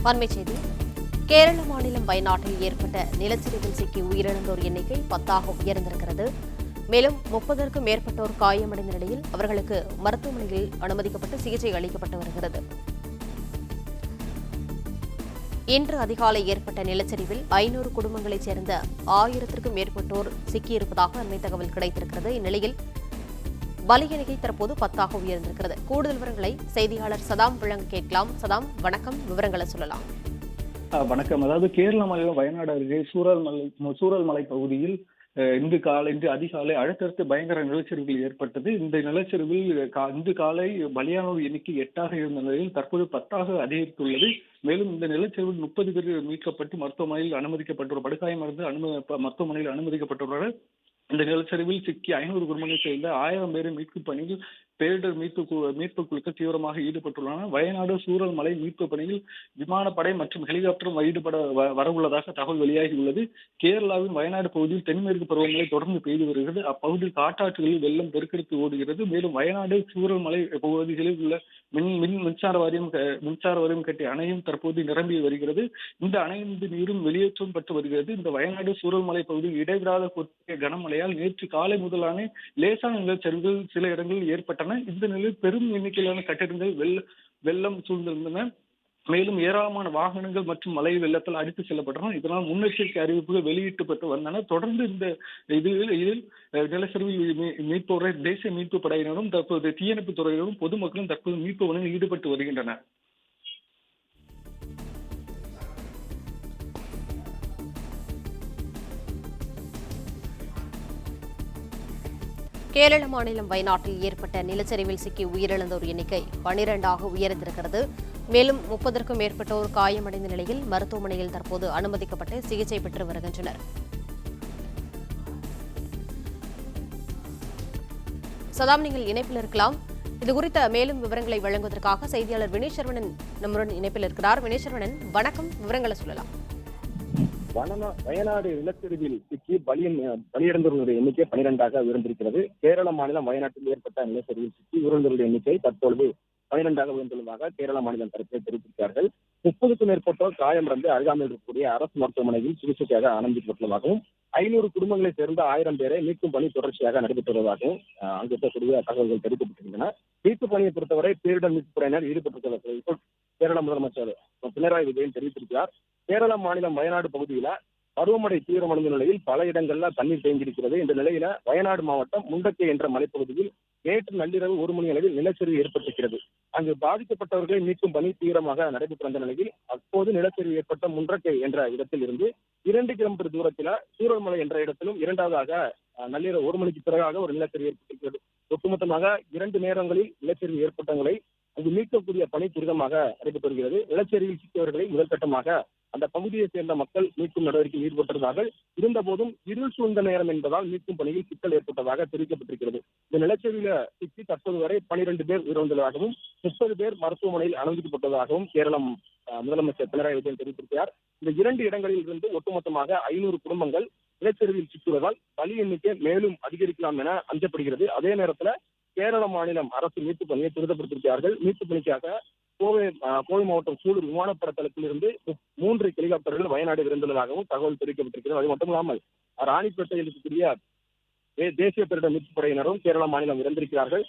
அண்மைச் செய்தி. கேரள மாநிலம் வயநாட்டில் ஏற்பட்ட நிலச்சரிவில் சிக்கி உயிரிழந்தோர் எண்ணிக்கை 10ஆக உயர்ந்திருக்கிறது. மேலும் 30க்கும் மேற்பட்டோர் காயமடைந்த நிலையில் அவர்களுக்கு மருத்துவமனையில் அனுமதிக்கப்பட்டு சிகிச்சை அளிக்கப்பட்டு வருகிறது. இன்று அதிகாலை ஏற்பட்ட நிலச்சரிவில் 500 குடும்பங்களைச் சேர்ந்த 1000க்கும் மேற்பட்டோர் சிக்கியிருப்பதாக அண்மை தகவல் கிடைத்திருக்கிறது. இந்நிலையில் பலி எண்ணிக்கை தற்போது 10ஆக உயர்ந்திருக்கிறது. கூடுதல் விவரங்களை செய்தியாளர் சதாம் வழங்க கேட்கலாம். சதாம், வணக்கம். விவரங்களை சொல்லலாம். வணக்கம். அதாவது கேரள மாநிலம் வயநாடு அருகே சூரல்மலை பகுதியில் இன்று அதிகாலை அடுத்தடுத்து பயங்கர நிலச்சரிவுகள் ஏற்பட்டது. இந்த நிலச்சரிவில் இன்று காலை பலியானோர் எண்ணிக்கை 8ஆக இருந்த நிலையில் தற்போது 10ஆக அதிகரித்துள்ளது. மேலும் இந்த நிலச்சரிவில் 30 பேர் மீட்கப்பட்டு மருத்துவமனையில் அனுமதிக்கப்பட்டுள்ள படுகாயமடைந்து மருத்துவமனையில் அனுமதிக்கப்பட்டுள்ளனர். இந்த நிலச்சரிவில் சிக்கி 500 குடும்பங்களை சேர்ந்த 1000 பேரை மீட்கும் பணியில் பேரிடர் மீட்பு குழுக்கள் தீவிரமாக ஈடுபட்டுள்ளன. வயநாடு சூரல்மலை மீட்பு பணியில் விமானப்படை மற்றும் ஹெலிகாப்டரும் ஈடுபட வரவுள்ளதாக தகவல் வெளியாகியுள்ளது. கேரளாவின் வயநாடு பகுதியில் தென்மேற்கு பருவமழை தொடர்ந்து பெய்து வருகிறது. அப்பகுதியில் காட்டாற்றுகளில் வெள்ளம் பெருக்கெடுத்து ஓடுகிறது. மேலும் வயநாடு சூரல்மலை பகுதிகளில் உள்ள மின்சார வாரியம் கட்டிய அணையும் தற்போது நிரம்பி வருகிறது. இந்த அணையிலிருந்து நீரும் வெளியேற்றம் பட்டு வருகிறது. இந்த வயநாடு சூரல்மலை பகுதியில் இடைவிடாத கொட்டிய கனமழையால் நேற்று காலை முதலான லேசான நிலச்சரிவுகள் சில இடங்களில் ஏற்பட்டன. இந்த நிலையில் பெரும் எண்ணிக்கையிலான கட்டிடங்கள் வெள்ளம் சூழ்ந்திருந்தன. மேலும் ஏராளமான வாகனங்கள் மற்றும் மழை வெள்ளத்தால் அடித்து செல்லப்பட்டன. இதனால் முன்னெச்சரிக்கை அறிவிப்புகள் வெளியிடப்பட்டு வந்தன. தொடர்ந்து இந்த இதில் நிலச்சரிவில் மீட்போரை தேசிய மீட்பு படையினரும் தற்போது தீயணைப்பு துறையினரும் பொதுமக்களும் தற்போது மீட்பு பணியில் ஈடுபட்டு வருகின்றனர். கேரள மாநிலம் வயநாட்டில் ஏற்பட்ட நிலச்சரிவில் சிக்கி உயிரிழந்தோர் எண்ணிக்கை 12ஆக உயர்ந்திருக்கிறது. மேலும் 30க்கும் மேற்பட்டோர் காயமடைந்த நிலையில் மருத்துவமனையில் தற்போது அனுமதிக்கப்பட்டு சிகிச்சை பெற்று வருகின்றனர். சதாம், நீங்கள் இணைப்பில் இருக்கலாம். இதுகுறித்த மேலும் விவரங்களை வழங்குவதற்காக செய்தியாளர் வினேஷ் சரவணன் நம்முடன் இணைப்பில் இருக்கிறார். வினேஷ் சரவணன், வணக்கம். விவரங்களை சொல்லலாம். வயநாடு நிலச்சரிவில் சிக்கி பலியிழந்தவர்களுடைய எண்ணிக்கை 12ஆக உயர்ந்திருக்கிறது. கேரள மாநிலம் வயநாட்டில் ஏற்பட்ட நிலச்சரிவில் சிக்கி உயிரிழந்தவர்களுடைய எண்ணிக்கை தற்பொழுது 12ஆக உயர்ந்துள்ளதாக கேரள மாநிலம் தரப்பில் தெரிவித்திருக்கிறார்கள். 30க்கும் மேற்பட்டோர் காயமடைந்து அருகாமையில் இருக்கக்கூடிய அரசு மருத்துவமனையில் சிகிச்சைக்காக அனுமதிக்கப்பட்டுள்ளதாகவும் 500 குடும்பங்களை சேர்ந்த 1000 பேரை மீட்கும் பணி தொடர்ச்சியாக நடைபெற்று வருவதாகவும் அங்கு இருக்கக்கூடிய தகவல்கள் தெரிவிக்கப்பட்டிருக்கின்றன. மீட்பு பணியை பொறுத்தவரை பேரிடர் மீட்பு படையினர் ஈடுபட்டிருக்கிறார்கள். கேரள முதலமைச்சர் பினராயி விஜயன் தெரிவித்திருக்கிறார். கேரள மாநிலம் வயநாடு பகுதியில பருவமழை தீவிரமடைந்த நிலையில் பல இடங்கள்ல தண்ணீர் தேங்கியிருக்கிறது. இந்த நிலையில வயநாடு மாவட்டம் முண்டக்கை என்ற மலைப்பகுதியில் நேற்று நள்ளிரவு 1 மணி அளவில் நிலச்சரிவு ஏற்பட்டிருக்கிறது. அங்கு பாதிக்கப்பட்டவர்களை மீட்கும் பணி தீவிரமாக நடைபெற்று வந்த நிலையில் அப்போது நிலச்சரிவு ஏற்பட்ட முண்டக்கை என்ற இடத்தில் இருந்து 2 கிலோமீட்டர் தூரத்தில சூரல்மலை என்ற இடத்திலும் இரண்டாவதாக நள்ளிரவு 1 மணிக்கு பிறகாக ஒரு நிலச்சரிவு ஏற்பட்டிருக்கிறது. ஒட்டுமொத்தமாக 2 நேரங்களில் நிலச்சரிவு ஏற்பட்டவங்களை அங்கு மீட்கக்கூடிய பணி துரிதமாக நடைபெற்று வருகிறது. நிலச்சரிவில் சிக்கியவர்களை முதற்கட்டமாக அந்த பகுதியை சேர்ந்த மக்கள் மீட்கும் நடவடிக்கையில் ஈடுபட்டிருந்தார்கள். இருந்தபோதும் இருள் சூழ்ந்த நேரம் என்பதால் மீட்கும் பணியில் சிக்கல் ஏற்பட்டதாக தெரிவிக்கப்பட்டிருக்கிறது. இந்த நிலச்சரிவில சிக்கி தற்போது வரை 12 பேர் உயிரிழந்ததாகவும் 30 பேர் மருத்துவமனையில் அனுமதிக்கப்பட்டதாகவும் கேரளம் முதலமைச்சர் பினராயி விஜயன் தெரிவித்திருக்கிறார். இந்த 2 இடங்களில் இருந்து ஒட்டுமொத்தமாக 500 குடும்பங்கள் நிலச்சரிவில் சிக்குவதால் பலி எண்ணிக்கை மேலும் அதிகரிக்கலாம் என அஞ்சப்படுகிறது. அதே நேரத்தில் கேரள மாநிலம் அரசு மீட்பு பணியை துரிதப்படுத்தியிருக்கிறார்கள். மீட்பு பணிக்காக கோவை மாவட்டம் சூலூர் விமானப்பட தளத்தில் இருந்து 3 ஹெலிகாப்டர்கள் வயநாடு விரைந்துள்ளதாகவும் தகவல் தெரிவிக்கப்பட்டிருக்கிறது. அது மட்டுமில்லாமல் ராணிப்பேட்டையில் இருக்கக்கூடிய தேசிய பேரிடர் மீட்பு படையினரும் கேரள மாநிலம் விரைந்திருக்கிறார்கள்.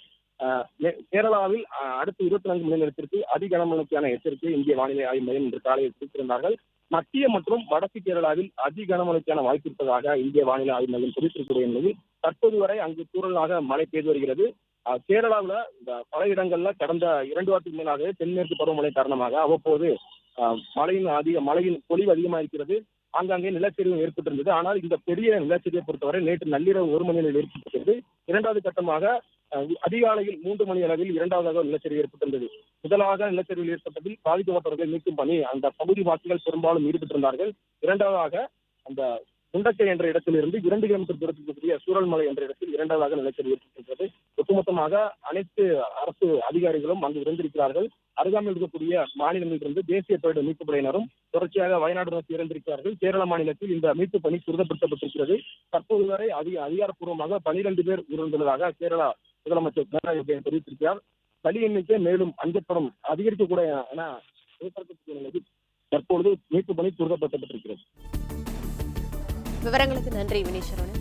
கேரளாவில் அடுத்த 24 மணி நேரத்திற்கு அதி கனமழைக்கான எச்சரிக்கை இந்திய வானிலை ஆய்வு மையம் இன்று காலையில் தெரிவித்திருந்தார்கள். மத்திய மற்றும் வடக்கு கேரளாவில் அதி கனமழைக்கான வாய்ப்பு இருப்பதாக இந்திய வானிலை ஆய்வு மையம் தெரிவித்திருக்கக்கூடிய நிலையில் தற்போது வரை அங்கு தூறலாக மழை பெய்து வருகிறது. கேரளாவில் பல இடங்கள்ல கடந்த 2 வாரத்துக்கு மேலாக தென்மேற்கு பருவமழை காரணமாக அவ்வப்போது மழையின் பொழிவு அதிகமாக இருக்கிறது. ஆங்காங்கே நிலச்சரிவு ஏற்பட்டிருந்தது. ஆனால் இந்த பெரிய நிலச்சரிவை பொறுத்தவரை நேற்று நள்ளிரவு 1 மணி அளவில் ஏற்பட்டிருக்கிறது. இரண்டாவது கட்டமாக அதிகாலையில் 3 மணி அளவில் இரண்டாவதாக நிலச்சரிவு ஏற்பட்டிருந்தது. முதலாக நிலச்சரிவில் ஏற்பட்டதில் பாதிக்கப்பட்டவர்களை மீட்கும் பணி அந்த பகுதி வாசிகள் பெரும்பாலும் ஈடுபட்டிருந்தார்கள். இரண்டாவதாக அந்த முண்டக்கை என்ற இடத்திலிருந்து 2 கிலோமீட்டர் தூரத்திற்கு சூரல்மலை என்ற இடத்தில் இரண்டாவதாக நிலச்சரிவு ஏற்பட்டிருக்கிறது. ஒட்டுமொத்தமாக அனைத்து அரசு அதிகாரிகளும் அங்கு விரைந்திருக்கிறார்கள். அருகாமையில் இருக்கக்கூடிய மாநிலங்களிலிருந்து தேசிய பேரிடர் மீட்பு படையினரும் தொடர்ச்சியாக வயநாடு நோக்கி இறந்திருக்கிறார்கள். கேரள மாநிலத்தில் இந்த மீட்பு பணி துரிதப்படுத்தப்பட்டிருக்கிறது. தற்போது வரை அதிகாரப்பூர்வமாக 12 பேர் உயிரிழந்துள்ளதாக கேரளா முதலமைச்சர் பினராயி விஜயன் தெரிவித்திருக்கிறார். பலி எண்ணிக்கை மேலும் அதிகரிக்கக்கூடிய என தற்போது மீட்பு பணி துரிதப்படுத்தப்பட்டிருக்கிறது. விவரங்களுக்கு நன்றி வினீஸ்வரன்.